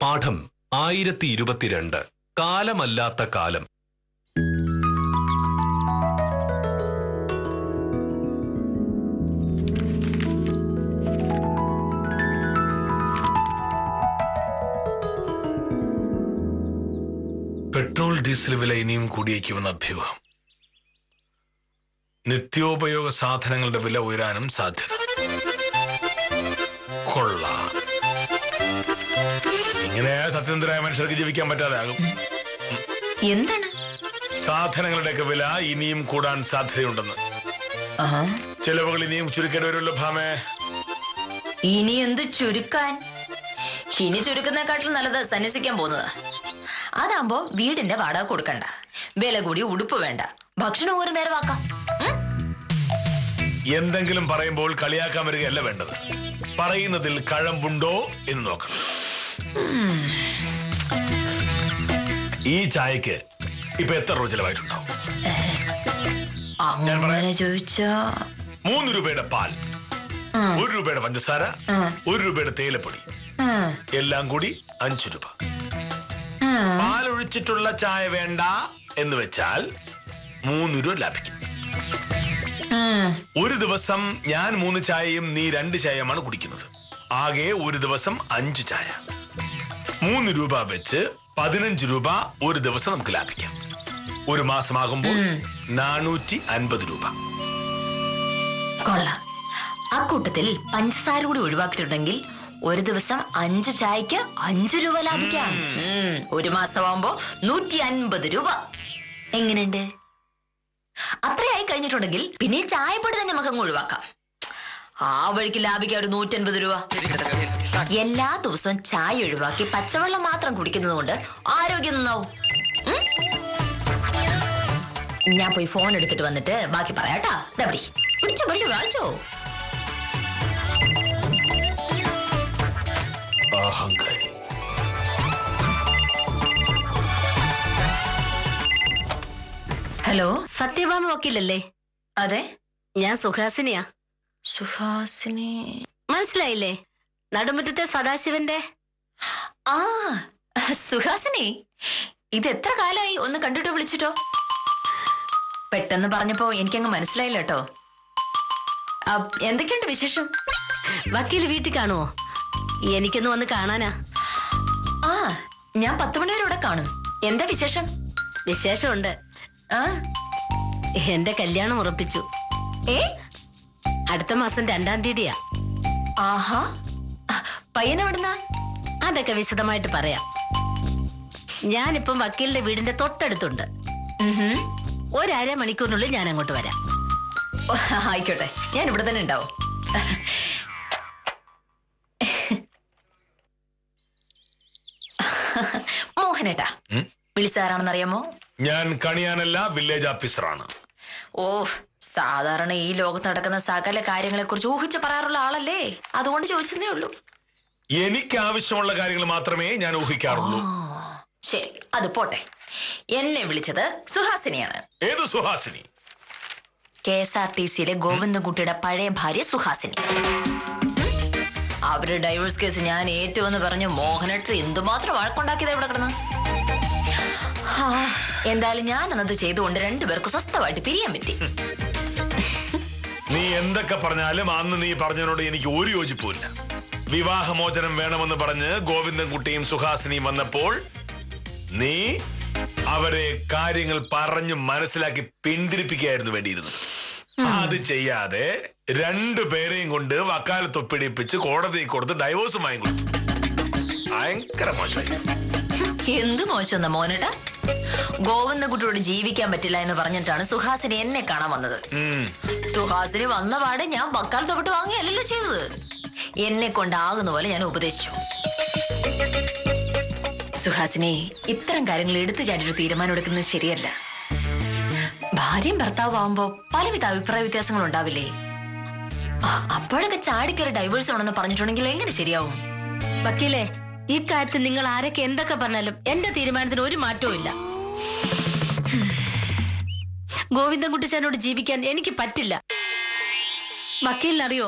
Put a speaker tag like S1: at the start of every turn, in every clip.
S1: പാഠം 1022 കാലമല്ലാത്ത കാലം.
S2: Petrol diesel വില ഇനിയും കൂടിയേക്കുമെന്ന അഭ്യൂഹം. നിത്യോപയോഗ സാധനങ്ങളുടെ വില ഉയരാനും സാധ്യത. കൊള്ളാം. ഇങ്ങനെ സത്യസന്ധരായ മനുഷ്യർക്ക് ജീവിക്കാൻ പറ്റാതെ ആകും.
S3: എന്താണ്?
S2: സാധനങ്ങളുടെയൊക്കെ വില ഇനിയും കൂടാൻ സാധ്യതയുണ്ടെന്ന്. ചെലവുകൾ ഇനിയും ചുരുക്കേണ്ടി വരുമല്ലോ ഭാമേ.
S3: ഇനി എന്ത് ചുരുക്കാൻ? ഇനി ചുരുക്കുന്നതിനെക്കാട്ടിലും നല്ലത് സന്യസിക്കാൻ പോകുന്നത്. അതാകുമ്പോ വീടിന്റെ വാടക കൊടുക്കണ്ട, വില കൂടി ഉടുപ്പ് വേണ്ട, ഭക്ഷണം ഒരു നേരമാക്കാം.
S2: എന്തെങ്കിലും പറയുമ്പോൾ കളിയാക്കാൻ വരികയല്ല വേണ്ടത്, പറയുന്നതിൽ കഴമ്പുണ്ടോ എന്ന് നോക്കണം. ഈ ചായക്ക് ഇപ്പൊ എത്ര രൂപ ചെലവായിട്ടുണ്ടാവും?
S3: അങ്ങനെ ചോദിച്ചാ
S2: 3 രൂപയുടെ പാൽ, 1 രൂപയുടെ പഞ്ചസാര, 1 രൂപയുടെ തേയിലപ്പൊടി, എല്ലാം കൂടി 5 രൂപ. പാൽ ഒഴിച്ചിട്ടുള്ള ചായ വേണ്ട എന്ന് വെച്ചാൽ 3 രൂപ ലാഭിക്കും. ഒരു ദിവസം ഞാൻ 3 ചായയും നീ 2 ചായയുമാണ് കുടിക്കുന്നത്. ആകെ ഒരു ദിവസം 5 ചായ. 3 രൂപ വെച്ച് 15 രൂപ ഒരു ദിവസം നമുക്ക് ലാഭിക്കാം. ഒരു മാസമാകുമ്പോൾ 450 രൂപ.
S3: കൊള്ളാം. അക്കൂട്ടത്തിൽ പഞ്ചസാര കൂടി ഒഴിവാക്കിയിട്ടുണ്ടെങ്കിൽ ഒരു ദിവസം 5 ചായക്ക് 5 രൂപ ലാഭിക്കാം. ഒരു മാസമാകുമ്പോ 150 രൂപ. എങ്ങനെയുണ്ട്? അത്രയായി കഴിഞ്ഞിട്ടുണ്ടെങ്കിൽ പിന്നെ ഈ ചായപ്പൊടി തന്നെ നമുക്ക് അങ്ങ് ഒഴിവാക്കാം. ആ വഴിക്ക് ലാഭിക്കാം ഒരു 150 രൂപ. എല്ലാ ദിവസവും ചായ ഒഴിവാക്കി പച്ചവെള്ളം മാത്രം കുടിക്കുന്നത് കൊണ്ട് ആരോഗ്യം നന്നാവും. ഞാൻ പോയി ഫോൺ എടുത്തിട്ട് വന്നിട്ട് ബാക്കി പറയാട്ടാ. പിടിച്ചോ പിടിച്ചോ വായിച്ചോ.
S2: അഹങ്കാരി.
S3: ഹലോ,
S4: സത്യഭാമ വക്കീലല്ലേ?
S3: അതെ,
S4: ഞാൻ സുഹാസിനിയാ.
S3: സുഹാസിനി
S4: മനസ്സിലായില്ലേ? നടുമുറ്റത്തെ സദാശിവന്റെ.
S3: ആ സുഹാസിനി, ഇത് എത്ര കാലായി ഒന്ന് കണ്ടിട്ടോ വിളിച്ചിട്ടോ? പെട്ടെന്ന് പറഞ്ഞപ്പോ എനിക്കങ്ങ് മനസ്സിലായില്ല കേട്ടോ. എന്തൊക്കെയുണ്ട് വിശേഷം?
S4: വക്കീൽ വീട്ടിൽ കാണുവോ? എനിക്കൊന്ന് വന്ന് കാണാനാ.
S3: ആ, ഞാൻ 10 മണി വരെ ഇവിടെ കാണും. എന്താ വിശേഷം?
S4: വിശേഷമുണ്ട്. എന്റെ കല്യാണം ഉറപ്പിച്ചു. അടുത്ത മാസം 2-ാം തീയതിയാ.
S3: ആഹാ, പയ്യനെവിടുന്നാ?
S4: അതൊക്കെ വിശദമായിട്ട് പറയാം. ഞാനിപ്പം വക്കീലിന്റെ വീടിന്റെ തൊട്ടടുത്തുണ്ട്. 1-1/2 മണിക്കൂറിനുള്ളിൽ ഞാൻ അങ്ങോട്ട് വരാം.
S3: ആയിക്കോട്ടെ, ഞാൻ ഇവിടെ തന്നെ ഉണ്ടാവും. മോഹനേട്ടാ, വിളിച്ചാരാണെന്നറിയാമോ?
S2: ഞാൻ കണിയാനല്ല, വില്ലേജ് ഓഫീസറാണ്.
S3: ഓ, സാധാരണ ഈ ലോകത്ത് നടക്കുന്ന സകല കാര്യങ്ങളെ കുറിച്ച് ഊഹിച്ച് പറയാറുള്ള ആളല്ലേ, അതുകൊണ്ട് ചോദിച്ചതേ ഉള്ളൂ.
S2: എനിക്ക് ആവശ്യമുള്ള കാര്യങ്ങൾ മാത്രമേ ഞാൻ ഊഹിക്കാറുള്ളൂ.
S3: ശരി, അത് പോട്ടെ. എന്നെ വിളിച്ചത് സുഹാസിനിയാണ്.
S2: ഏത് സുഹാസിനി?
S3: KSRTCയിലെ ഗോവിന്ദൻകുട്ടിയുടെ പഴയ ഭാര്യ സുഹാസിനി. അവരുടെ ഡൈവേഴ്സ് കേസ് ഞാൻ ഏറ്റുവെന്ന് പറഞ്ഞ് മോഹനേട്ടൻ എന്തുമാത്രം വഴക്കുണ്ടാക്കിയത് ഇവിടെ കിടന്ന്. എന്തായാലും ഞാൻ അന്നത് ചെയ്തുകൊണ്ട് 2 പേർക്ക് സ്വസ്ഥമായിട്ട് പിരിയാൻ പറ്റി.
S2: നീ എന്തൊക്കെ പറഞ്ഞാലും അന്ന് നീ പറഞ്ഞതിനോട് എനിക്ക് ഒരു യോജിപ്പുമില്ല. വിവാഹമോചനം വേണമെന്ന് പറഞ്ഞ് ഗോവിന്ദൻകുട്ടിയും സുഹാസിനിയും വന്നപ്പോൾ നീ അവരെ കാര്യങ്ങൾ പറഞ്ഞു മനസ്സിലാക്കി പിന്തിരിപ്പിക്കുകയായിരുന്നു വേണ്ടിയിരുന്നത്. അത് ചെയ്യാതെ 2 പേരെയും കൊണ്ട് വക്കാലത്ത് ഒപ്പിടിപ്പിച്ച് കോടതിയിൽ കൊടുത്ത് ഡൈവോഴ്സ് വാങ്ങിക്കൊടുത്തു. ഭയങ്കര മോശമായി.
S3: എന്ത് മോശം മോനേട്ടാ? ഗോവിന്ദൻകുട്ടിയോട് ജീവിക്കാൻ പറ്റില്ല എന്ന് പറഞ്ഞിട്ടാണ് സുഹാസിനി എന്നെ കാണാൻ വന്നത്. സുഹാസിനി വന്ന പാടെ ഞാൻ വക്കാലത്ത് ഒപ്പിട്ട് വാങ്ങിയല്ലോ ചെയ്തത്. എന്നെ കൊണ്ടാകുന്ന പോലെ ഞാൻ ഉപദേശിച്ചു. സുഹാസിനി, ഇത്തരം കാര്യങ്ങൾ എടുത്തു ചാടിയൊരു തീരുമാനം എടുക്കുന്നത് ശരിയല്ല. ഭാര്യയും ഭർത്താവും ആവുമ്പോ പലവിധ അഭിപ്രായ വ്യത്യാസങ്ങൾ ഉണ്ടാവില്ലേ? അപ്പോഴൊക്കെ ചാടിക്കറി ഡൈവേഴ്സ് വേണമെന്ന് പറഞ്ഞിട്ടുണ്ടെങ്കിൽ എങ്ങനെ ശരിയാവും?
S4: വക്കീലേ, ഈ കാര്യത്തിൽ നിങ്ങൾ ആരൊക്കെ എന്തൊക്കെ പറഞ്ഞാലും എന്റെ തീരുമാനത്തിന് ഒരു മാറ്റവും ഇല്ല. ഗോവിന്ദൻകുട്ടിച്ചാനോട് ജീവിക്കാൻ എനിക്ക് പറ്റില്ല. വക്കീലിനറിയോ,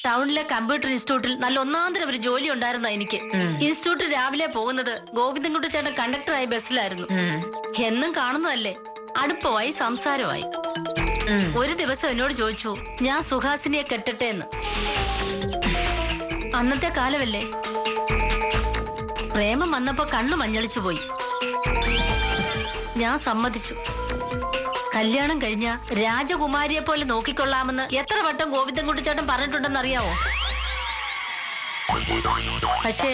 S4: ടൗണിലെ കമ്പ്യൂട്ടർ ഇൻസ്റ്റിറ്റ്യൂട്ടിൽ നല്ല ഒന്നാന്തരം ഒരു ജോലി ഉണ്ടായിരുന്ന എനിക്ക്. ഇൻസ്റ്റിറ്റ്യൂട്ടിൽ രാവിലെ പോകുന്നത് ഗോവിന്ദൻകുട്ടി ചേട്ടൻ കണ്ടക്ടറായി ബസ്സിലായിരുന്നു. എന്നും കാണുന്നതല്ലേ, അടുപ്പമായി സംസാരമായി. ഒരു ദിവസം എന്നോട് ചോദിച്ചു ഞാൻ സുഹാസിനിയെ കെട്ടട്ടെ എന്ന്. അന്നത്തെ കാലമല്ലേ, പ്രേമം വന്നപ്പോ കണ്ണു മഞ്ഞളിച്ചു പോയി. ഞാൻ സമ്മതിച്ചു. കല്യാണം കഴിഞ്ഞ രാജകുമാരിയെ പോലെ നോക്കിക്കൊള്ളാമെന്ന് എത്ര വട്ടം ഗോവിന്ദൻകുട്ടി ചേട്ടൻ പറഞ്ഞിട്ടുണ്ടെന്നറിയാവോ? പക്ഷേ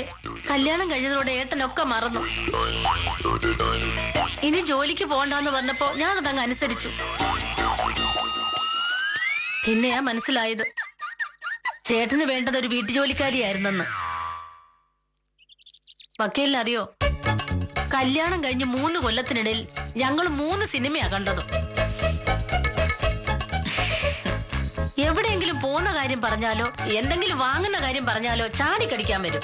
S4: കല്യാണം കഴിഞ്ഞതോടെ ഏട്ടനൊക്കെ മറന്നു. ഇനി ജോലിക്ക് പോകണ്ടെന്ന് പറഞ്ഞപ്പോ ഞാനതങ്ങ് അനുസരിച്ചു. പിന്നെയാ മനസ്സിലായത് ചേട്ടന് വേണ്ടത് ഒരു വീട്ടുജോലിക്കാരിയായിരുന്നെന്ന്. വക്കീലിനറിയോ, കല്യാണം കഴിഞ്ഞ് 3 കൊല്ലത്തിനിടയിൽ ഞങ്ങൾ 3 സിനിമയാ കണ്ടത്. എവിടെയെങ്കിലും പോകുന്ന കാര്യം പറഞ്ഞാലോ എന്തെങ്കിലും വാങ്ങുന്ന കാര്യം പറഞ്ഞാലോ ചാടിക്കടിക്കാൻ വരും.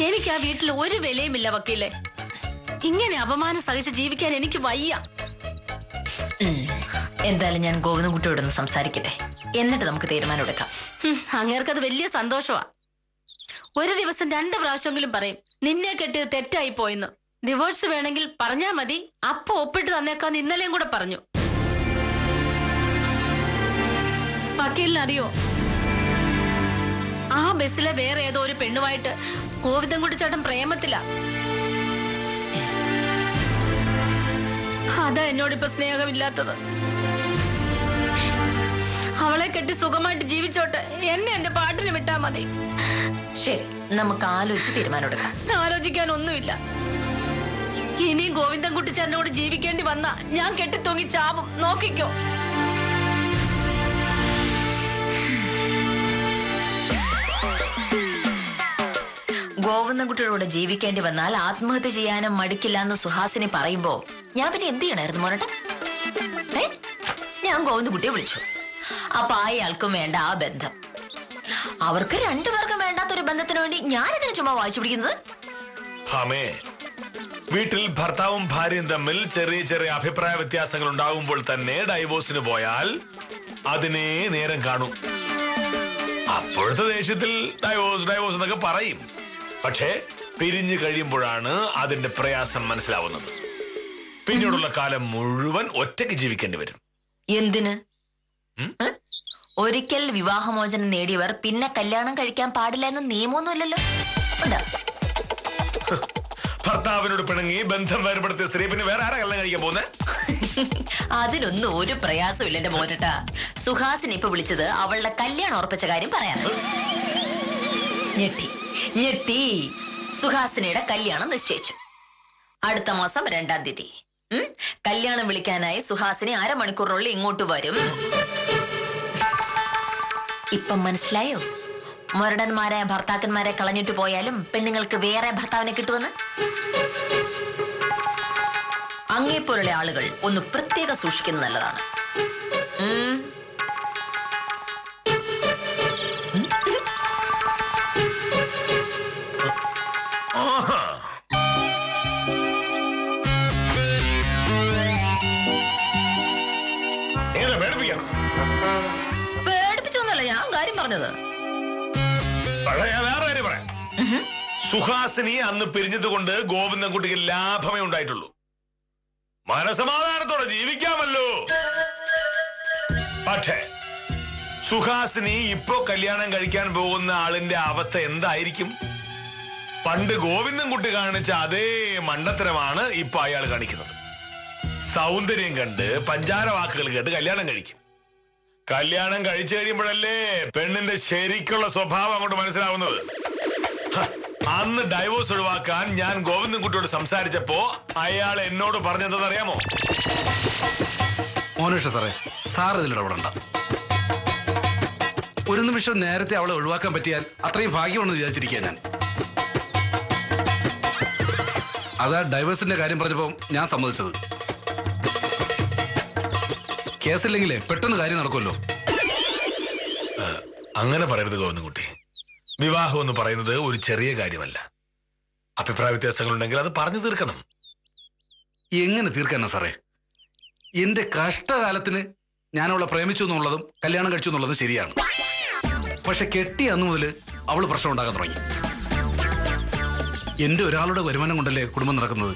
S4: എനിക്ക് ആ വീട്ടിൽ ഒരു വിലയുമില്ല വക്കീലെ. ഇങ്ങനെ അപമാനം സഹിച്ച് ജീവിക്കാൻ എനിക്ക് വയ്യ.
S3: എന്തായാലും ഞാൻ ഗോവിന്ദൻകുട്ടിയോടൊന്ന് സംസാരിക്കട്ടെ, എന്നിട്ട് നമുക്ക് തീരുമാനം എടുക്കാം.
S4: അങ്ങേർക്കത് വലിയ സന്തോഷമാ. ഒരു ദിവസം 2 പ്രാവശ്യമെങ്കിലും പറയും നിന്നെ കെട്ടിയത് തെറ്റായി പോയെന്ന്. ഡിവോഴ്സ് വേണമെങ്കിൽ പറഞ്ഞാ മതി, അപ്പൊ ഒപ്പിട്ട് തന്നേക്കാന്ന് ഇന്നലെയും കൂടെ പറഞ്ഞു. വക്കീലിനറിയോ, ആ ബസ്സിലെ വേറെ ഏതോ ഒരു പെണ്ണുമായിട്ട് ഗോവിന്ദൻകുട്ടി ചേട്ടൻ പ്രേമത്തിലാ. അതാ എന്നോടിപ്പോ സ്നേഹമില്ലാത്തത്. അവളെ കെട്ടി സുഖമായിട്ട് ജീവിച്ചോട്ടെ, എന്നെ എന്റെ പാട്ടിന് വിട്ടാ മതി.
S3: ശരി, നമുക്ക് ആലോചിച്ച് തീരുമാനം എടുക്കാം.
S4: ആലോചിക്കാനൊന്നുമില്ല. ഇനി ഗോവിന്ദൻകുട്ടി ചേട്ടനോട് ജീവിക്കേണ്ടി വന്നാ ഞാൻ കെട്ടിത്തൂങ്ങി ചാവും, നോക്കിക്കോ.
S3: ഗോവിന്ദൻകുട്ടിയോട് ജീവിക്കേണ്ടി വന്നാൽ ആത്മഹത്യ ചെയ്യാനും മടിക്കില്ല എന്ന് സുഹാസിനി പറയുമ്പോ ഞാൻ പിന്നെ എന്ത് ചെയ്യണായിരുന്നു മോനട്ടെ? ഞാൻ ഗോവിന്ദൻകുട്ടിയെ വിളിച്ചു. അപ്പൊ അയാൾക്കും വേണ്ട ആ ബന്ധം. അവർക്ക് 2 പേർക്കും വേണ്ടാത്തൊരു ബന്ധത്തിന് വേണ്ടി ഞാനിതിനെ ചുമ്മാ വായിച്ചു പിടിക്കുന്നത്.
S2: വീട്ടിൽ ഭർത്താവും ഭാര്യയും തമ്മിൽ ചെറിയ ചെറിയ അഭിപ്രായ വ്യത്യാസങ്ങൾ ഉണ്ടാകുമ്പോൾ തന്നെ ഡൈവോഴ്സിന് പോയാൽ അതിനെ നേരം കാണും. അപ്പോഴത്തെ ദേഷ്യത്തിൽ ഡൈവോഴ്സ് എന്നൊക്കെ പറയും. പക്ഷേ പിരിഞ്ഞു കഴിയുമ്പോഴാണ് അതിന്റെ പ്രയാസം മനസ്സിലാവുന്നത്. പിന്നീടുള്ള കാലം മുഴുവൻ ഒറ്റയ്ക്ക് ജീവിക്കേണ്ടി വരും.
S3: എന്തിന്? ഒരിക്കൽ വിവാഹമോചനം നേടിയവർ പിന്നെ കല്യാണം കഴിക്കാൻ പാടില്ല എന്ന് നിയമമൊന്നുമില്ലല്ലോ.
S2: ഭർത്താവിനോട് പിണങ്ങി ബന്ധം വേർപെടുത്തിയ സ്ത്രീ പിന്നെ വേറെ ആരാ കല്യാണം കഴിക്കാൻ പോകുന്നത്?
S3: അതിനൊന്നും ഒരു പ്രയാസമില്ല എന്റെ മോനട്ടാ. സുഹാസിനി ഇപ്പൊ വിളിച്ചത് അവളുടെ കല്യാണം ഉറപ്പിച്ച കാര്യം പറയാം. ഞെട്ടി. സുഹാസിനിയുടെ കല്യാണം നിശ്ചയിച്ചു. അടുത്ത മാസം 2-ാം തീയതി. കല്യാണം വിളിക്കാനായി സുഹാസിനി അരമണിക്കൂറിനുള്ളിൽ ഇങ്ങോട്ട് വരും. ഇപ്പം മനസ്സിലായോ? മുരടന്മാരായ ഭർത്താക്കന്മാരെ കളഞ്ഞിട്ട് പോയാലും പെണ്ണുങ്ങൾക്ക് വേറെ ഭർത്താവിനെ കിട്ടുമെന്ന്. അങ്ങേപ്പോലുള്ള ആളുകൾ ഒന്ന് പ്രത്യേകം സൂക്ഷിക്കുന്നത് നല്ലതാണ്. പേടിപ്പിച്ചൊന്നല്ല ഞാൻ കാര്യം പറഞ്ഞത്.
S2: വേറെ കാര്യം പറയാം. സുഹാസിനി അന്ന് പിരിഞ്ഞത് കൊണ്ട് ഗോവിന്ദൻകുട്ടിക്ക് ലാഭമേ ഉണ്ടായിട്ടുള്ളൂ. മനസമാധാനത്തോടെ ജീവിക്കാമല്ലോ. പക്ഷേ സുഹാസിനി ഇപ്പോ കല്യാണം കഴിക്കാൻ പോകുന്ന ആളിന്റെ അവസ്ഥ എന്തായിരിക്കും? പണ്ട് ഗോവിന്ദൻകുട്ടി കാണിച്ച അതേ മണ്ടത്തരമാണ് ഇപ്പൊ അയാൾ കാണിക്കുന്നത്. സൗന്ദര്യം കണ്ട് പഞ്ചാര വാക്കുകൾ കേട്ട് കല്യാണം കഴിക്കും. കല്യാണം കഴിച്ചു കഴിയുമ്പോഴല്ലേ പെണ്ണിന്റെ ശരിക്കുള്ള സ്വഭാവം അങ്ങോട്ട് മനസ്സിലാവുന്നത്. അന്ന് ഡൈവോഴ്സ് ഒഴിവാക്കാൻ ഞാൻ ഗോവിന്ദൻകുട്ടിയോട് സംസാരിച്ചപ്പോ അയാൾ എന്നോട് പറഞ്ഞതെന്നറിയാമോ?
S5: മോനേഷ സാറേ, സാർ ഇതിലിടപെടണ്ട. ഒരു നിമിഷം നേരത്തെ അവളെ ഒഴിവാക്കാൻ പറ്റിയാൽ അത്രയും ഭാഗ്യമാണെന്ന് വിചാരിച്ചിരിക്കുക ഞാൻ. അതാ ഡൈവേഴ്സിന്റെ കാര്യം പറഞ്ഞപ്പോ ഞാൻ സമ്മതിച്ചത്. കേസില്ലെങ്കിലേ പെട്ടെന്ന് കാര്യം നടക്കുമല്ലോ.
S2: അങ്ങനെ പറയരുത് ഗോവിന്ദൻകുട്ടി. വിവാഹം എന്ന് പറയുന്നത് ഒരു ചെറിയ കാര്യമല്ല. അഭിപ്രായ വ്യത്യാസങ്ങൾ ഉണ്ടെങ്കിൽ അത് പറഞ്ഞു തീർക്കണം.
S5: എങ്ങനെ തീർക്കാനാ സാറേ? എന്റെ കഷ്ടകാലത്തിന് ഞാൻ അവളെ പ്രേമിച്ചു എന്നുള്ളതും കല്യാണം കഴിച്ചു എന്നുള്ളതും ശരിയാണ്. പക്ഷെ കെട്ടി അന്നു മുതൽ അവള് പ്രശ്നം ഉണ്ടാക്കാൻ തുടങ്ങി. എന്റെ ഒരാളുടെ വരുമാനം കൊണ്ടല്ലേ കുടുംബം നടക്കുന്നത്.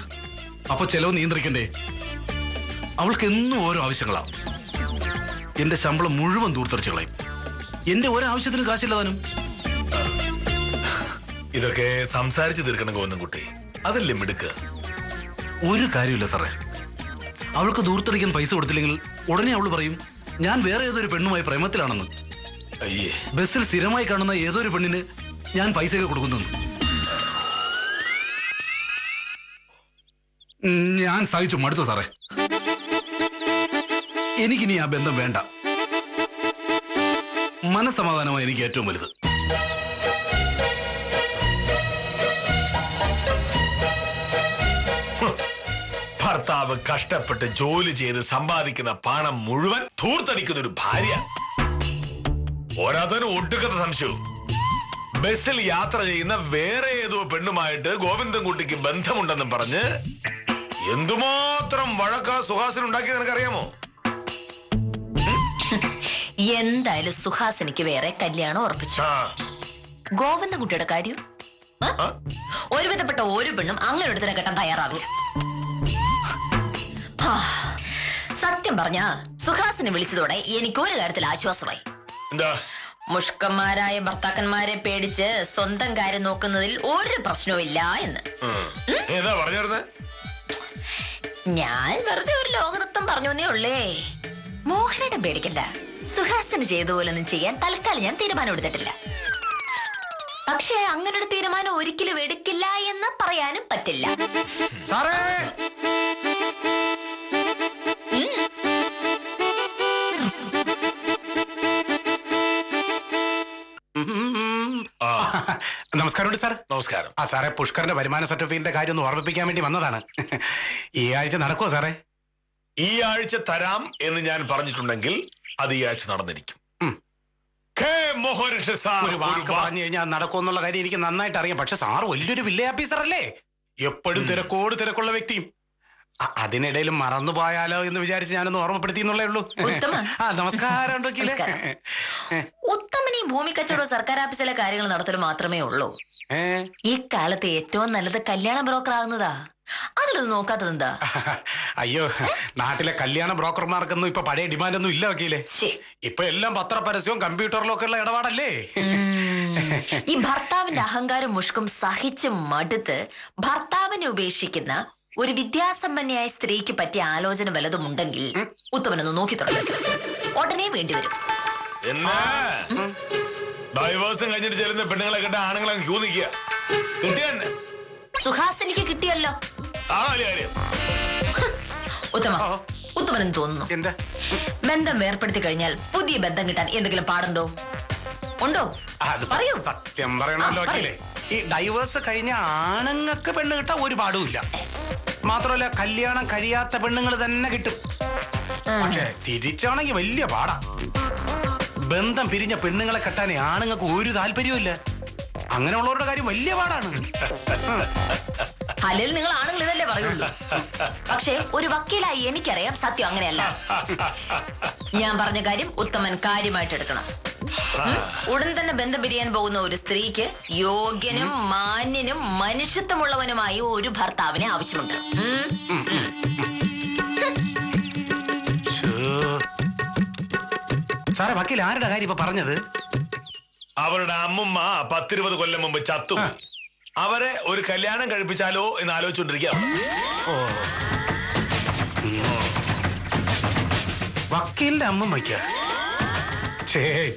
S5: അപ്പൊ ചെലവ് നിയന്ത്രിക്കണ്ടേ? അവൾക്ക് എന്നും ഓരോ ആവശ്യങ്ങളാണ്. എന്റെ ശമ്പളം മുഴുവൻ ദൂർത്തടിച്ചു കളയും. എന്റെ ഒരാവശ്യത്തിന് കാശില്ലതാനും.
S2: ഇതൊക്കെ സംസാരിച്ചു തീർക്കണം ഗോവിന്ദൻകുട്ടി, അതല്ലേ മിടുക്ക്.
S5: ഒരു കാര്യമില്ല സാറേ. അവൾക്ക് ദൂർത്തടിക്കാൻ പൈസ കൊടുത്തില്ലെങ്കിൽ ഉടനെ അവള് പറയും ഞാൻ വേറെ ഏതൊരു പെണ്ണുമായി പ്രേമത്തിലാണെന്ന്.
S2: അയ്യേ,
S5: ബസ്സിൽ സ്ഥിരമായി കാണുന്ന ഏതൊരു പെണ്ണിന് ഞാൻ പൈസയൊക്കെ കൊടുക്കുന്നു. ഞാൻ സഹിച്ചു മടുത്തു സാറേ. എനിക്കിനി ആ ബന്ധം വേണ്ട. മനസ്സമാധാനമാണ് എനിക്ക് ഏറ്റവും വലുത്.
S2: ഭർത്താവ് കഷ്ടപ്പെട്ട് ജോലി ചെയ്ത് സമ്പാദിക്കുന്ന പണം മുഴുവൻ ധൂർത്തടിക്കുന്ന ഒരു ഭാര്യ. ഓരോരുത്തരും ഒടുക്കത്തെ സംശയവും. ബസ്സിൽ യാത്ര ചെയ്യുന്ന വേറെ ഏതോ പെണ്ണുമായിട്ട് ഗോവിന്ദൻകുട്ടിക്ക് ബന്ധമുണ്ടെന്നും പറഞ്ഞ് എന്തുമാത്രം വഴക്കാ സുഹാസിന് ഉണ്ടാക്കിയത് നിനക്കറിയാമോ?
S3: എന്തായാലും സുഹാസിനിക്ക് വേറെ കല്യാണം ഉറപ്പിച്ചു. ഗോവിന്ദൻകുട്ടിയുടെ കാര്യം ഒരുവിധപ്പെട്ട ഒരു പെണ്ണും അങ്ങനെ ഒരുത്തനെ കെട്ടാൻ തയ്യാറാവില്ല. സത്യം പറഞ്ഞ സുഹാസിനെ വിളിച്ചതോടെ എനിക്കൊരു കാര്യത്തിൽ ആശ്വാസമായി.
S2: എന്താ?
S3: മുഷ്കന്മാരായ ഭർത്താക്കന്മാരെ പേടിച്ച് സ്വന്തം കാര്യം നോക്കുന്നതിൽ ഒരു പ്രശ്നവും ഇല്ല എന്ന്.
S2: ഏതാ പറഞ്ഞിരുന്നേ?
S3: ഞാൻ വെറുതെ ഒരു ലോകതത്വം പറഞ്ഞേ ഉള്ളേ. മോഹനയുടെ പേടിക്കണ്ട. സുഹാസിന് ചെയ്ത പോലൊന്നും ചെയ്യാൻ തൽക്കാലം ഞാൻ തീരുമാനം എടുത്തിട്ടില്ല. പക്ഷേ അങ്ങനെ ഒരു തീരുമാനം ഒരിക്കലും എടുക്കില്ല എന്ന് പറയാനും പറ്റില്ല.
S5: സാറേ,
S6: നമസ്കാരമുണ്ട് സാർ.
S2: നമസ്കാരം.
S6: സാറേ, പുഷ്കറിന്റെ വരുമാന സർട്ടിഫിക്കറ്റിന്റെ കാര്യം ഒന്ന് ഓർമ്മിപ്പിക്കാൻ വേണ്ടി വന്നതാണ്. ഈ ആഴ്ച നടക്കുമോ സാറേ?
S2: ഈ ആഴ്ച തരാം എന്ന് ഞാൻ പറഞ്ഞിട്ടുണ്ടെങ്കിൽ അത് ഈ ആഴ്ച നടന്നിരിക്കും.
S6: ഒരു വാക്ക് പറഞ്ഞു കഴിഞ്ഞാൽ നടക്കുമെന്നുള്ള കാര്യം എനിക്ക് നന്നായിട്ട് അറിയാം. പക്ഷെ സാറ് വലിയൊരു വില്ലേജ് ഓഫീസർ അല്ലേ? എപ്പോഴും തിരക്കുള്ള വ്യക്തിയും. അതിനിടയിലും മറന്നുപോയാലോ എന്ന് വിചാരിച്ച് ഞാനൊന്ന് ഓർമ്മപ്പെടുത്തി എന്നുള്ളേ ഉള്ളൂ. നമസ്കാരം.
S3: ഉത്തമൻ ഈ ഭൂമി കച്ചവടം സർക്കാർ ഓഫീസിലെ കാര്യങ്ങൾ നടത്തൽ മാത്രമേ ഉള്ളൂ. ഈ കാലത്ത് ഏറ്റവും നല്ലത് കല്യാണ ബ്രോക്കർ ആകുന്നതാ. അതിലൊന്നും നോക്കാത്തത് എന്താ?
S6: അയ്യോ, നാട്ടിലെ കല്യാണ ബ്രോക്കർമാർക്കൊന്നും ഇപ്പൊ പഴയ ഡിമാൻഡ് ഒന്നും ഇല്ല വക്കീലെ. ഇപ്പൊ എല്ലാം പത്രപരസ്യവും കമ്പ്യൂട്ടറിലും ഒക്കെ ഉള്ള ഇടപാടല്ലേ.
S3: ഈ ഭർത്താവിന്റെ അഹങ്കാരം മുഷ്കും സഹിച്ച് മടുത്ത് ഭർത്താവിനെ ഉപേക്ഷിക്കുന്ന ഒരു വിദ്യാസമ്പന്നയായ സ്ത്രീക്ക് പറ്റിയ ആലോചന വല്ലതുമുണ്ടെങ്കിൽ ഉത്തമനൊന്ന് നോക്കി തുടങ്ങി. ഉടനെ വേണ്ടിവരും.
S2: ഡൈവേഴ്സും കഴിഞ്ഞിട്ട് ചെല്ലുന്ന പെണ്ണുങ്ങളെ കേട്ട ആണുങ്ങളെ ക്യൂ നിൽക്കുക. കിട്ടിയ
S3: സുഹാസിനിക്ക് കിട്ടിയല്ലോ. ഉത്തമനെന്ന് തോന്നുന്നു ബന്ധം വേർപ്പെടുത്തി കഴിഞ്ഞാൽ പുതിയ ബന്ധം കിട്ടാൻ എന്തെങ്കിലും പാടുണ്ടോ? ഉണ്ടോ? പറയൂ.
S6: സത്യം പറയണല്ലോ, ഈ ഡൈവേഴ്സ് കഴിഞ്ഞ ആണുങ്ങൾക്ക് പെണ്ണ് കിട്ടാൻ ഒരു പാടുമില്ല. മാത്രമല്ല കല്യാണം കഴിയാത്ത പെണ്ണുങ്ങൾ തന്നെ കിട്ടും. പക്ഷെ തിരിച്ചാണെങ്കിൽ വലിയ പാടാ. ബന്ധം പിരിഞ്ഞ പെണ്ണുങ്ങളെ കെട്ടാനേ ആണുങ്ങൾക്ക് ഒരു താല്പര്യവും ഇല്ല. അങ്ങനെയുള്ളവരുടെ കാര്യം വലിയ പാടാണ്.
S3: അല്ലെങ്കിൽ നിങ്ങൾ ആണുങ്ങൾ ഇതല്ലേ പറയുള്ളൂ. പക്ഷേ ഒരു വക്കീലായി എനിക്കറിയാം സത്യം അങ്ങനെയല്ല. ഞാൻ പറഞ്ഞ കാര്യം ഉത്തമൻ കാര്യമായിട്ട് എടുക്കണം. ഉടൻ തന്നെ ബന്ധം പിരിയാൻ പോകുന്ന ഒരു സ്ത്രീക്ക് യോഗ്യനും മാന്യനും മനുഷ്യത്വമുള്ളവനുമായി ഒരു ഭർത്താവിനെ ആവശ്യമുണ്ട്.
S6: സാറേ, വക്കീൽ ആരുടെ കാര്യം ഇപ്പൊ പറഞ്ഞത്?
S2: അവരുടെ അമ്മുമ്മ 10-20 കൊല്ലം മുമ്പ് ചത്തു. അവരെ ഒരു കല്യാണം കഴിപ്പിച്ചാലോ എന്ന് ആലോചിച്ചോണ്ടിരിക്കാം.
S6: വക്കീലിന്റെ അമ്മുമ്മയ്ക്ക്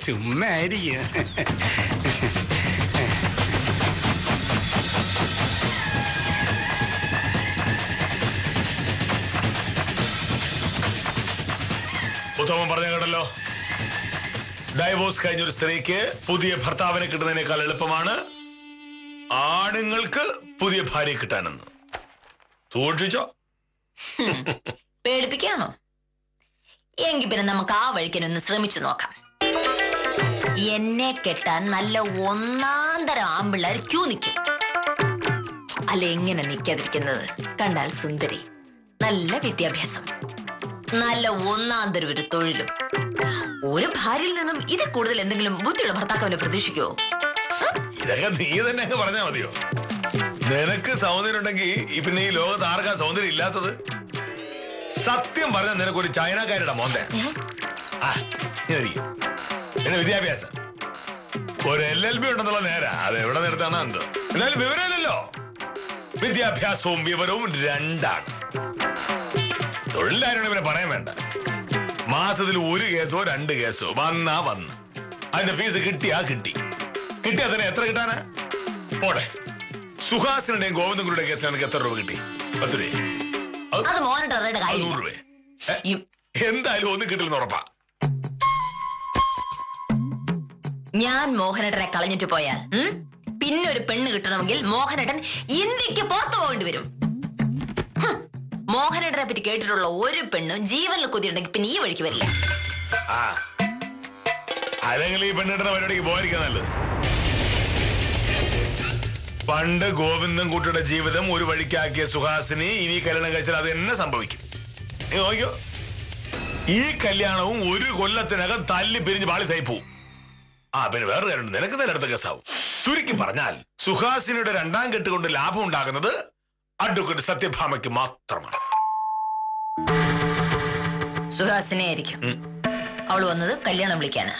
S6: ചുമ്മായിരിക്കും.
S2: ഉത്തമൻ പറഞ്ഞ കേട്ടല്ലോ, ഡൈവോഴ്സ് കഴിഞ്ഞ ഒരു സ്ത്രീക്ക് പുതിയ ഭർത്താവിനെ കിട്ടുന്നതിനേക്കാൾ എളുപ്പമാണ് ആണുങ്ങൾക്ക് പുതിയ ഭാര്യയെ കിട്ടാനെന്ന്. സൂക്ഷിച്ചോ.
S3: പേടിപ്പിക്കാണോ? എങ്കിൽ പിന്നെ നമുക്ക് ആ വഴിക്കനൊന്ന് ശ്രമിച്ചു നോക്കാം. എന്നെ കെട്ടാൻ നല്ല ഒന്നാന്തരം ആമ്പിള്ളേർ ക്യൂ നിൽക്കും. അല്ല, എങ്ങനെ നിൽക്കാതിരിക്കുന്നത്? കണ്ടാൽ സുന്ദരി, നല്ല വിദ്യാഭ്യാസം, നല്ല ഒന്നാന്തരം ഒരു തൊഴിലും. ഒരു ഭാര്യയിൽ നിന്നും ഇതിൽ കൂടുതൽ എന്തെങ്കിലും ബുദ്ധിയുള്ള ഭർത്താക്കവനെ പ്രതീക്ഷിക്കുവോ?
S2: ഇതൊക്കെ നീ തന്നെ അങ്ങ് പറഞ്ഞാ മതിയോ? നിനക്ക് സൗന്ദര്യം ഉണ്ടെങ്കിൽ പിന്നെ ഈ ലോകത്ത് ആർക്കാ സൗന്ദര്യം ഇല്ലാത്തത്? സത്യം പറഞ്ഞാൽ നിനക്കൊരു ചൈനക്കാരുടെ മോന്തെ. എന്നെ വിദ്യാഭ്യാസം ഒരു LLB ഉണ്ടെന്നുള്ള നേരാ. അത് എവിടെ നിർത്താണോ എന്തോ. എന്നാലും വിവരമില്ലല്ലോ. വിദ്യാഭ്യാസവും വിവരവും രണ്ടാണ്. തൊഴിലാരാണ് ഇവരെ പറയാൻ വേണ്ട. മാസത്തിൽ 1 കേസോ 2 കേസോ വന്നാ വന്ന്. അതിന്റെ ഫീസ് കിട്ടിയാ കിട്ടി. കിട്ടിയാ തന്നെ എത്ര കിട്ടാനാ? പോടെ. സുഹാസിനുടെയും ഗോവിന്ദൻകുട്ടിയുടെ കേസിൽ എനിക്ക് എത്ര രൂപ കിട്ടി? 10 രൂപ.
S3: അത് മോനിട്ട് അറിയേണ്ട
S2: 100
S3: കാര്യമില്ല.
S2: രൂപ. എന്തായാലും ഒന്നും കിട്ടില്ലെന്ന് ഉറപ്പാ.
S3: ഞാൻ മോഹനേട്ടനെ കളഞ്ഞിട്ട് പോയാൽ പിന്നെ ഒരു പെണ്ണ് കിട്ടണമെങ്കിൽ മോഹനേട്ടൻ ഇന്ത്യക്ക് പുറത്തു പോകേണ്ടി വരും. മോഹനേട്ടനെ പറ്റി കേട്ടിട്ടുള്ള ഒരു പെണ്ണും ജീവനിൽ കൊതിയുണ്ടെങ്കിൽ പിന്നെ ഈ വഴിക്ക് വരില്ല.
S2: അല്ലെങ്കിൽ ഈ പെണ്ണിടുന്ന പരിപാടിക്ക് പോയിരിക്കാൻ നല്ലത്. പണ്ട് ഗോവിന്ദൻകുട്ടിയുടെ ജീവിതം ഒരു വഴിക്കാക്കിയ സുഹാസിനി ഇനി കല്യാണം കഴിച്ചാൽ അത് തന്നെ സംഭവിക്കും. നീ നോക്കിയോ, ഈ കല്യാണവും 1 കൊല്ലത്തിനകം തല്ലി പിരിഞ്ഞ് പാളി തയ്പോവും. പിന്നെ വേറെ കാര്യമുണ്ട്, നിനക്ക് തന്നെ അടുത്ത കേസാവും. ചുരുക്കി പറഞ്ഞാൽ സുഹാസിനിയുടെ 2ാം കെട്ട് കൊണ്ട് ലാഭം ഉണ്ടാകുന്നത് അഡ്വക്കേറ്റ് സത്യഭാമയ്ക്ക് മാത്രമാണ്.
S3: സുഹാസിനെ ആയിരിക്കും അവൾ വന്നത് കല്യാണം വിളിക്കാന്.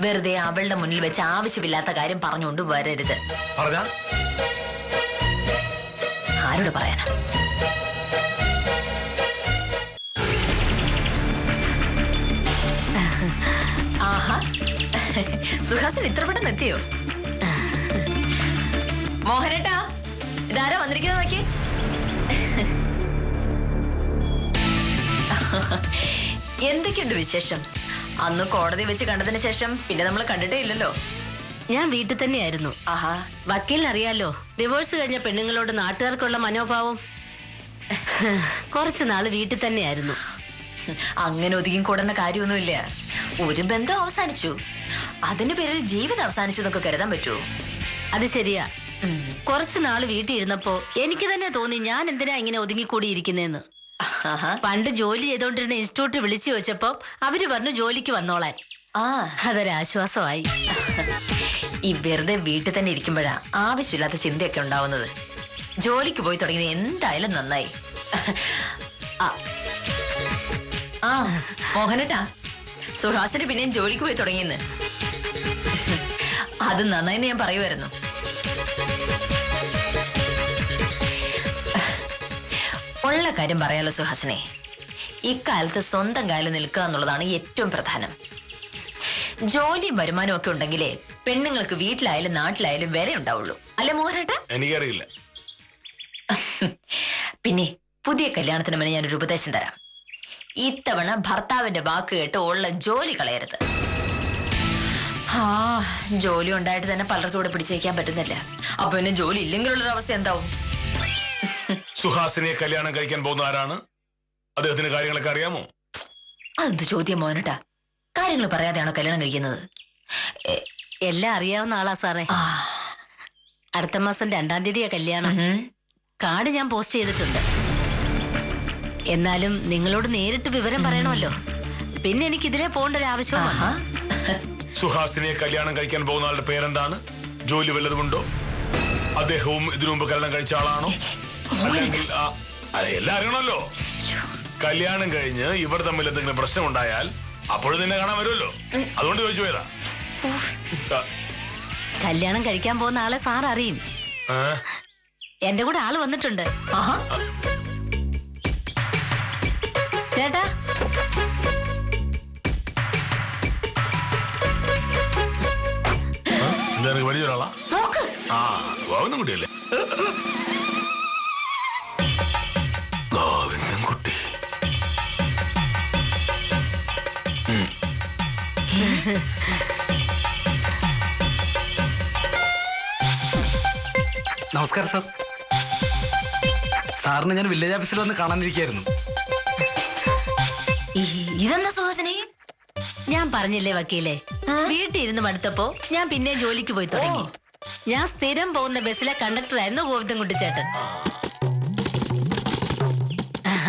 S3: വെറുതെ അവളുടെ മുന്നിൽ വെച്ച് ആവശ്യമില്ലാത്ത കാര്യം പറഞ്ഞുകൊണ്ട് വരരുത്.
S2: പറഞ്ഞാ
S3: ആരോട് പറയാനാ? ആഹാ, സുഹാസിന് ഇത്ര പെട്ടെന്ന് എത്തിയോ? മോഹനേട്ടാ, ഇതാരാ വന്നിരിക്കുന്നത് നോക്കി. എന്തൊക്കെയുണ്ട് വിശേഷം? അന്ന് കോടതി വെച്ച് കണ്ടതിന് ശേഷം പിന്നെ നമ്മൾ കണ്ടിട്ടേ ഇല്ലല്ലോ.
S4: ഞാൻ വീട്ടിൽ തന്നെയായിരുന്നു.
S3: ആഹാ,
S4: വക്കീലിനറിയാലോ ഡിവോഴ്സ് കഴിഞ്ഞ പെണ്ണുങ്ങളോട് നാട്ടുകാർക്കുള്ള മനോഭാവം. കുറച്ചു നാള് വീട്ടിൽ തന്നെയായിരുന്നു.
S3: അങ്ങനെ ഒതുങ്ങി കൂടുന്ന കാര്യമൊന്നുമില്ല. ഒരു ബന്ധം അവസാനിച്ചു, അതിന്റെ പേരിൽ ജീവിതം അവസാനിച്ചു എന്നൊക്കെ കരുതാൻ പറ്റുമോ?
S4: അത് ശരിയാ. കുറച്ചു നാള് വീട്ടിൽ ഇരുന്നപ്പോ എനിക്ക് തന്നെ തോന്നി ഞാൻ എന്തിനാ ഇങ്ങനെ ഒതുങ്ങിക്കൂടിയിരിക്കുന്നേന്ന്. പണ്ട് ജോലി ചെയ്തോണ്ടിരുന്ന ഇൻസ്റ്റിറ്റ്യൂട്ട് വിളിച്ചു ചോദിച്ചപ്പോ അവര് പറഞ്ഞു ജോലിക്ക് വന്നോളാൻ. അതൊരാശ്വാസമായി.
S3: ഈ വെറുതെ വീട്ടിൽ തന്നെ ഇരിക്കുമ്പോഴാ ആവശ്യമില്ലാത്ത ചിന്തയൊക്കെ ഉണ്ടാവുന്നത്. ജോലിക്ക് പോയി തുടങ്ങിയത് എന്തായാലും നന്നായി. മോഹനേട്ടാ, സുഹാസിന് പിന്നെയും ജോലിക്ക് പോയി തുടങ്ങിയെന്ന്. അത് നന്നായിന്ന് ഞാൻ പറയുമായിരുന്നു. ഉള്ള കാര്യം പറയാലോ സുഹാസിനെ, ഇക്കാലത്ത് സ്വന്തം കാലിൽ നിൽക്കുക എന്നുള്ളതാണ് ഏറ്റവും പ്രധാനം. ജോലിയും വരുമാനവും ഒക്കെ ഉണ്ടെങ്കിലേ പെണ്ണുങ്ങൾക്ക് വീട്ടിലായാലും നാട്ടിലായാലും വരെ ഉണ്ടാവുള്ളൂ. അല്ലെ മോഹനേട്ടാ?
S2: എനിക്കറിയില്ല.
S3: പിന്നെ പുതിയ കല്യാണത്തിന് മുന്നേ ഞാനൊരു ഉപദേശം തരാം. ഇത്തവണ ഭർത്താവിന്റെ വാക്ക് കേട്ട് ഉള്ള ജോലി കളയരുത്. ജോലി ഉണ്ടായിട്ട് തന്നെ പലർക്കും ഇവിടെ പിടിച്ചേക്കാൻ പറ്റുന്നില്ല. അപ്പൊ പിന്നെ ജോലി ഇല്ലെങ്കിലുള്ളൊരു അവസ്ഥ എന്താവും?
S2: സുഹാസിനെ കല്യാണം കഴിക്കാൻ പോകുന്ന ആരാണ്? അദ്ദേഹത്തിന് കാര്യങ്ങളൊക്കെ അറിയാമോ?
S3: അതെന്ത് ചോദ്യം മോനട്ടാ? കാര്യങ്ങൾ പറയാതെയാണോ കല്യാണം കഴിക്കുന്നത്?
S4: എല്ലാം അറിയാവുന്ന ആളാ സാറേ. അടുത്ത മാസം 2-ാം തീയതിയാ കല്യാണം. കാർഡ് ഞാൻ പോസ്റ്റ് ചെയ്തിട്ടുണ്ട്. എന്നാലും നിങ്ങളോട് നേരിട്ട് വിവരം പറയണമല്ലോ. പിന്നെ എനിക്ക് ഇതിലെ പോകേണ്ട ഒരു ആവശ്യമാണ്.
S2: സുഹാസിനെ കല്യാണം കഴിക്കാൻ പോകുന്ന ആളുടെ പേരെന്താണ്? ജോലി വല്ലതുമുണ്ടോ? അദ്ദേഹവും ഇതിനു മുമ്പ് കല്യാണം കഴിച്ച ആളാണോ? അല്ലെങ്കിൽ എല്ലാം അറിയണമല്ലോ. കല്യാണം കഴിഞ്ഞ് ഇവർ തമ്മിൽ എന്തെങ്കിലും പ്രശ്നം ഉണ്ടായാൽ അപ്പോഴും നിന്നെ കാണാൻ വരുമല്ലോ. അതുകൊണ്ട് ചോദിച്ചു പോയതാ.
S4: കല്യാണം കഴിക്കാൻ പോകുന്ന ആളെ സാർ അറിയും. എന്റെ കൂടെ ആള് വന്നിട്ടുണ്ട്. ചേട്ടാ,
S2: വലിയൊരാളാ? ഗോവിന്ദൻകുട്ടിയല്ലേ? ഗോവിന്ദൻകുട്ടി.
S5: നമസ്കാരം സാർ. സാറിന് ഞാൻ വില്ലേജ് ഓഫീസിൽ വന്ന് കാണാനിരിക്കായിരുന്നു.
S3: ഇതെന്താ സുഹാസിനെ?
S4: ഞാൻ പറഞ്ഞില്ലേ വക്കീലെ, വീട്ടിൽ ഇരുന്ന് മടുത്തപ്പോ ഞാൻ പിന്നെ ജോലിക്ക് പോയി തുടങ്ങി. ഞാൻ സ്ഥിരം പോകുന്ന ബസ്സിലെ കണ്ടക്ടറായിരുന്നു ഗോവിന്ദൻകുട്ടി ചേട്ടൻ.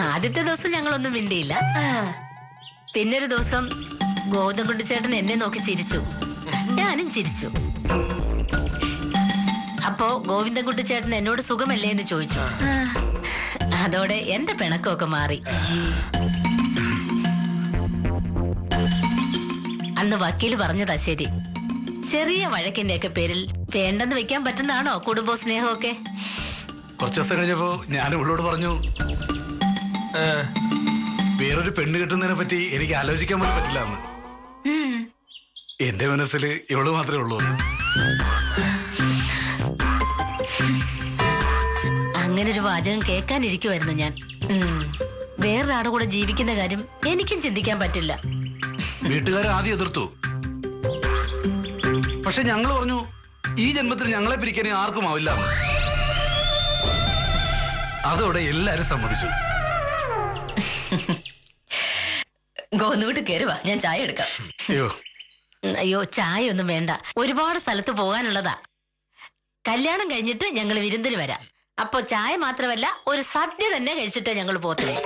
S4: ആദ്യത്തെ ദിവസം ഞങ്ങളൊന്നും മിണ്ടിയില്ല. പിന്നൊരു ദിവസം ഗോവിന്ദൻകുട്ടി ചേട്ടൻ എന്നെ നോക്കി ചിരിച്ചു, ഞാനും ചിരിച്ചു. അപ്പോ ഗോവിന്ദൻകുട്ടി ചേട്ടൻ എന്നോട് സുഖമല്ലേ എന്ന് ചോദിച്ചു. അതോടെ എന്റെ പിണക്കമൊക്കെ മാറി. അന്ന് വക്കീല് പറഞ്ഞതാ ശരി. ചെറിയ വഴക്കിന്റെ ഒക്കെ പേരിൽ വേണ്ടെന്ന് വെക്കാൻ പറ്റുന്നതാണോ കുടുംബ സ്നേഹമൊക്കെ?
S5: കുറച്ചു ദിവസം കഴിഞ്ഞപ്പോ ഞാൻ ഇവളോട് പറഞ്ഞു, വേറൊരു പെണ്ണ് കിട്ടുന്നതിനെ പറ്റി എനിക്ക് ആലോചിക്കാൻ പോലും പറ്റില്ല എന്ന്. എന്റെ മനസ്സിൽ ഇവള് മാത്രമേ ഉള്ളൂ.
S4: അങ്ങനെ ഒരു വാചകം കേൾക്കാനിരിക്കുമായിരുന്നു ഞാൻ. വേറൊരാളുടെ കൂടെ ജീവിക്കുന്ന കാര്യം എനിക്കും ചിന്തിക്കാൻ പറ്റില്ല.
S5: വീട്ടുകാരെ ആദ്യം എതിർത്തു. പക്ഷെ ഞങ്ങൾ പറഞ്ഞു, ഈ ജന്മത്തിൽ ഞങ്ങളെ പിരിക്കാൻ ആർക്കും ആവില്ല. അതോടെ എല്ലാരും സമ്മതിച്ചു.
S3: ഗോവിന്ദൻകുട്ടി കയറുവാ, ഞാൻ ചായ എടുക്കാം.
S4: അയ്യോ, ചായ ഒന്നും വേണ്ട. ഒരുപാട് സ്ഥലത്ത് പോകാനുള്ളതാ. കല്യാണം കഴിഞ്ഞിട്ട് ഞങ്ങൾ വിരുന്നിന് വരാം. അപ്പൊ ചായ മാത്രമല്ല, ഒരു സദ്യ തന്നെ കഴിച്ചിട്ടേ ഞങ്ങൾ പോത്തുള്ളൂ.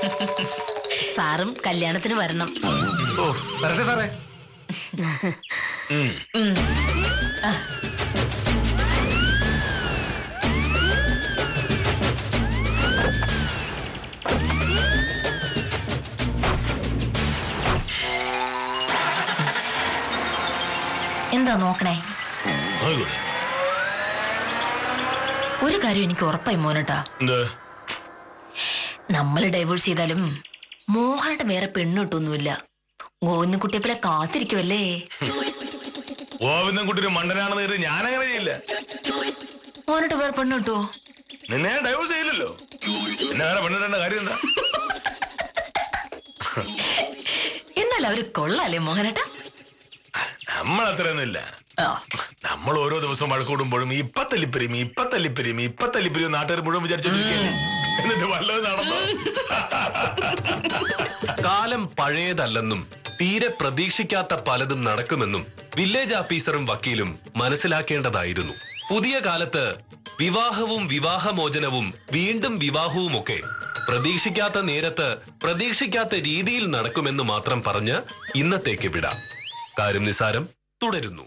S4: സാറും കല്യാണത്തിന് വരണം.
S5: ഓ, വരട്ടെ സാറേ.
S3: എന്താ നോക്കണേ? ഒരു കാര്യം എനിക്ക് ഉറപ്പായി മോനട്ടാ, നമ്മള് ഡൈവോഴ്സ് ചെയ്താലും മോഹനട്ട് വേറെ പെണ്ണ് കിട്ടൊന്നുമില്ല. ഗോവിന്ദൻകുട്ടിയെ പോലെ കാത്തിരിക്കുവല്ലേ.
S2: ഗോവിന്ദൻകുട്ടി ഒരു മണ്ടനാണെന്ന് കരുതി ഞാൻ അങ്ങനെ ചെയ്യില്ല.
S3: മോനട്ട് വേറെ പെണ്ണ് കിട്ടുവോ?
S2: നിന്നെ ഡൈവോഴ്സ് ചെയ്യില്ലല്ലോ, പിന്നെ വേറെ പെണ്ണിടേണ്ട കാര്യം എന്താ?
S3: എന്നാൽ അവര് കൊള്ളാല്ലേ മോഹനട്ടാ?
S2: നമ്മൾ അത്രയൊന്നുമില്ല. നമ്മൾ ഓരോ ദിവസവും വഴക്കൂടുമ്പോഴും ഇപ്പത്തല്ലിപ്പിരിയും നാട്ടുകാർ മുഴുവൻ വിചാരിച്ചോണ്ടിരിക്കല്ലേ. എന്നിട്ട് വല്ലതും നടന്നോ?
S1: കാലം പഴയതല്ലെന്നും തീരെ പ്രതീക്ഷിക്കാത്ത പലതും നടക്കുമെന്നും വില്ലേജ് ഓഫീസറും വക്കീലും മനസ്സിലാക്കേണ്ടതായിരുന്നു. പുതിയ കാലത്ത് വിവാഹവും വിവാഹമോചനവും വീണ്ടും വിവാഹവുമൊക്കെ പ്രതീക്ഷിക്കാത്ത നേരത്ത് പ്രതീക്ഷിക്കാത്ത രീതിയിൽ നടക്കുമെന്ന് മാത്രം പറഞ്ഞ് ഇന്നത്തേക്ക് വിടാം. കാര്യം നിസാരം തുടരുന്നു.